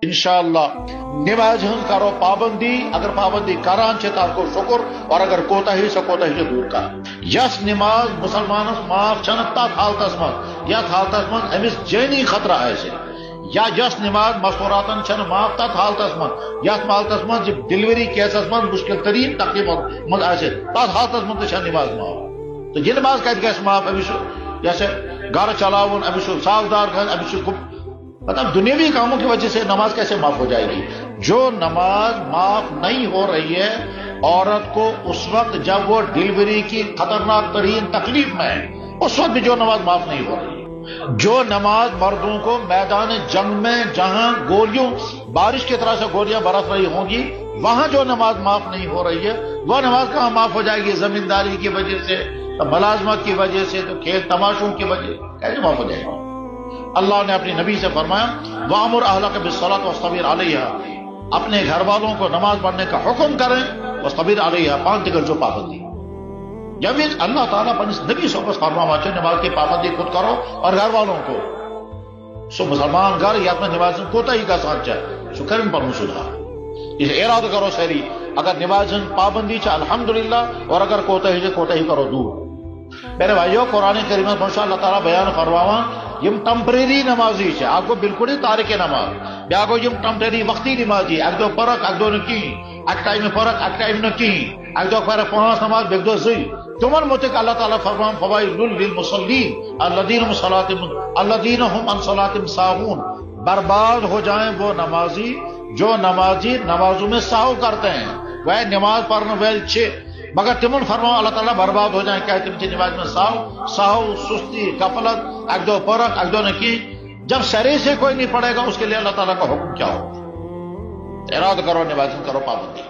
انشاءاللہ نماز ہن کرو پابندی، اگر پابندی کران چھ تر کو شکر، اور اگر کوتاہی سے کوتاہی دور کر. یس نماز مسلمانس معاف چھن تت حالتس من، یتھ حالتس من امس جانی خطرہ آسہ، یا یس نماز مستوراتن چھن معاف تت حالتس من، یتھ حالتس من ڈلیوری کیسس من مشکل ترین تکلیف من آسہ، تت حالتس من چھن نماز معاف. تو یہ نماز کت گژھِ معاف؟ امس جیسے گھر چلاون، امس ساودار گھر، امس مطلب دنیاوی کاموں کی وجہ سے نماز کیسے معاف ہو جائے گی؟ جو نماز معاف نہیں ہو رہی ہے عورت کو اس وقت جب وہ ڈلیوری کی خطرناک ترین تکلیف میں ہے، اس وقت بھی جو نماز معاف نہیں ہو رہی ہے. جو نماز مردوں کو میدان جنگ میں جہاں گولیوں، بارش کی طرح سے گولیاں برس رہی ہوں گی، وہاں جو نماز معاف نہیں ہو رہی ہے، وہ نماز کہاں معاف ہو جائے گی؟ زمینداری کی وجہ سے، تو ملازمت کی وجہ سے، تو کھیل تماشوں کی وجہ سے کیسے معاف ہو جائے گا؟ اللہ نے اپنی نبی سے فرمایا وَأْمُرْ أَهْلَكَ بِالصَّلَاةِ وَاصْطَبِرْ عَلَيْهَا، اپنے گھر والوں کو نماز پڑھنے کا حکم کریں، وَاصْطَبِرْ عَلَيْهَا، پانچ دیگر جو پابندی. جب اللہ تعالیٰ پر نبی سے بس فرما نماز کی پابندی خود کرو اور گھر والوں کو، سو مسلمان گھر یا اپنے نماز کوتاہی کا ساتھ چاہے سو کرن پر سدھار. اس ارادہ کرو سہری اگر نماز پابندی چاہ الحمدللہ، اور اگر کوتاہی کرو دور. میرے بھائیو، قرآن کریم میں ماشاء اللہ تعالیٰ بیان فرماوا یم ٹمپریری نمازی ہے، آپ کو بالکل ہی تارک نماز، بیا گو یم ٹمپریری وقتی نمازی، اک دو فرق اک دو نکی، اک ٹائم فرق اک ٹائم نکی، اک دو فرق پانچ نماز بیک دو زی. تمہر متعلق اللہ تعالیٰ فرمان فوائل للمصلین الذین هم عن صلاتهم ساہون، برباد ہو جائیں وہ نمازی جو نمازوں میں ساہو کرتے ہیں. وہ نماز پڑھنے ویل چھ، مگر تمن فرماؤ اللہ تعالیٰ برباد ہو جائیں کیا تم کی نماز میں ساہو سستی غفلت اک دو فرق اک دو نکی. جب سرے سے کوئی نہیں پڑے گا اس کے لیے اللہ تعالیٰ کا حکم کیا ہو؟ ارادہ کرو نماز کرو پابندی.